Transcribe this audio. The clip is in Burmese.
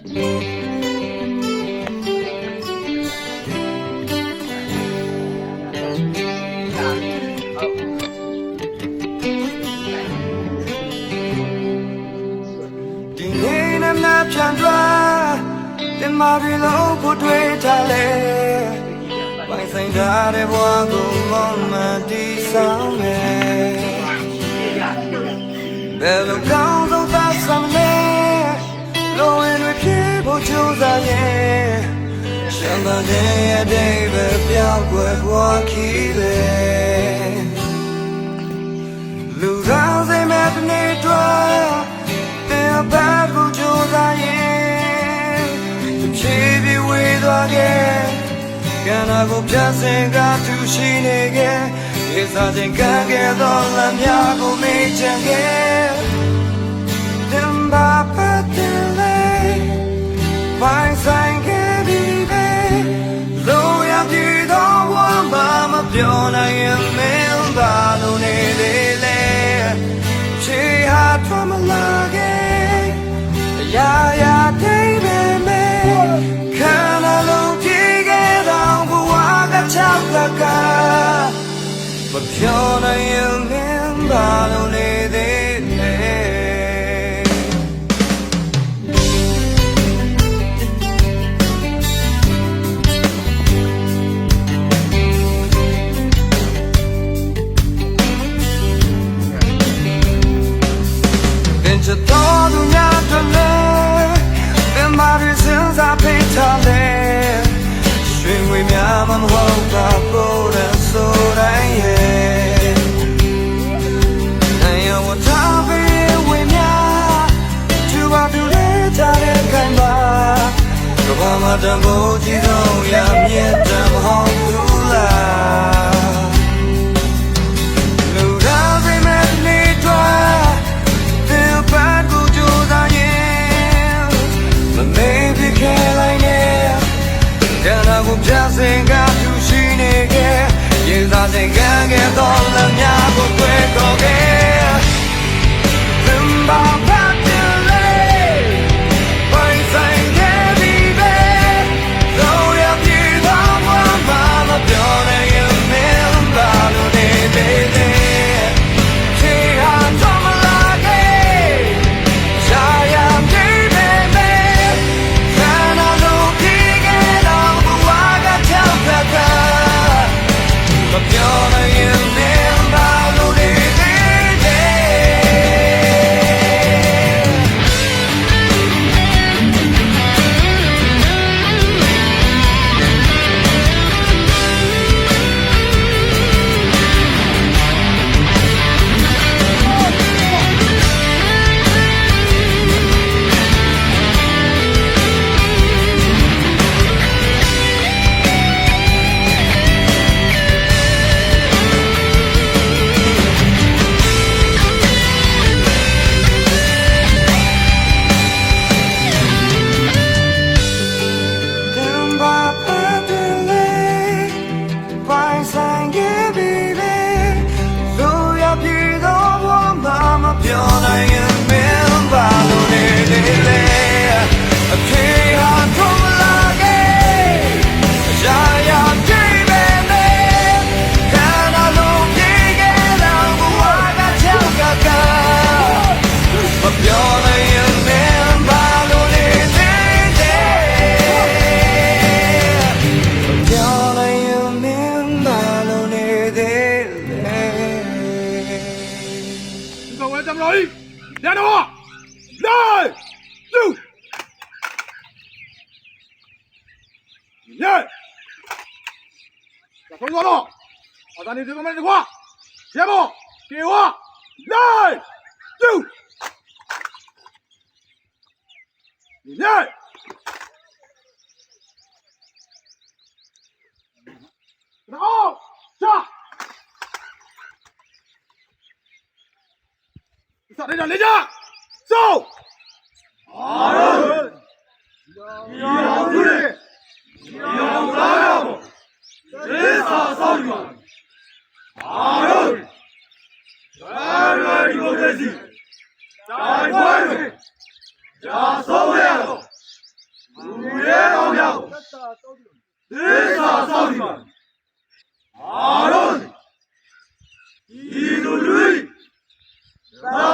ပြန်တွားတင်မာရီလုံးကိုတွေ့ထားလေပိုင်ဆိုင်ထားတဲ့ဘဝကိုမောင်းမတီးဆောင်မယ်ဘယ်လိုကောင်းဆုံးသာဆောင်လဲလိုရင်တွေပြေဖို့ကြိုးစားရဲ့ရှမ်းသာတဲ့အတိတ်ပဲပြောင်းကွယ်ဘဝခီးလေလူကောင်းစိတ်မဲ့တနေ့တွားတင်ဘက်ကိုကြိုးစားရဲ့ဖြည်းဖြည်းဝေးသွားခဲ့ကံနာကိုပြစင်ကသူရှိနေခဲ့ဒီစားခြင်းကံခဲ့သောလမ်းများကိုမေ့ချင်ခဲ့တင်ပါပတ်တယ်လေပိုင်ဆိုင်ခဲ့ပြီပဲလိုရပြီတော့ဝမ်းပါမပြောနိုင်ရင်မင်းပါလို့နေလေလေချေဟာထွမ်းမလာခဲ့ရာရာတိတ်ပဲမဲခံလာလို့ပြေခဲ့တော့ဘဝကချောက်ကကမပြောနိုင်ရင်မင်းပါလို့နေသေးတယ်ချစ်တော်သူများတို့လည်းသင်မာရီစင်စားပေးထားလေရွှေငွေများမဟုတ်ပါဘူးတဲ့ဆိုတိုင်းရဲ့နိုင်ဝတ်ထားပေးဝေများသူပါသူလေးထားတဲ့ခိုင်ပါကဘာမှတမိုးကြီးတော့ရမြတ်တမဟုတ်ဘူးလားလူသားတွေမဲ့နေတော့ပြစင်ကသူရှိနေခဲ့ရင်သာစင်ကံခဲ့တော့လမ်းများကိုတွေ့တော့ခဲ့သင်ပါပတ်တယ်လေပိုင်ဆိုင်ခဲ့ပြီပဲတော့ရပြီတော့ဘာမှမပြောနိုင်ရင်မင်းပါလို့နေသေးတယ်ချေဟာတော့မလာခဲ့ရှာရပြီပဲခန္ဓာလို့ပြေခဲ့တော့မပြောနိုင်ရင်မင်းပါလို့နေသေးတယ်ပြောနိုင်ရင်မင်းပါလို့နေလေလေအဖြေဟာထုံးလာခဲ့ရာရာကြည့်ပဲလေခန္ဓာလုံးပြေခဲ့တော့ဘဝကချောက်ကကမပြောနိုင်ရင်မင်းပါလို့နေသေးတယ်မပြောနိုင်ရင်မင်းပါလို့နေသေးတယ်各位咱们老一，连着我，来，走，来，把头抓住，把咱的这个门子挂，节目给我，来，走，来，然后下。上队长连家，走！好人，要出力，要不要不，谁杀少女？好人，来来一个决心，再快点，加手链子， သစ္စာစောင့်ဒီမှာအားလုံးဒီလူလူသာ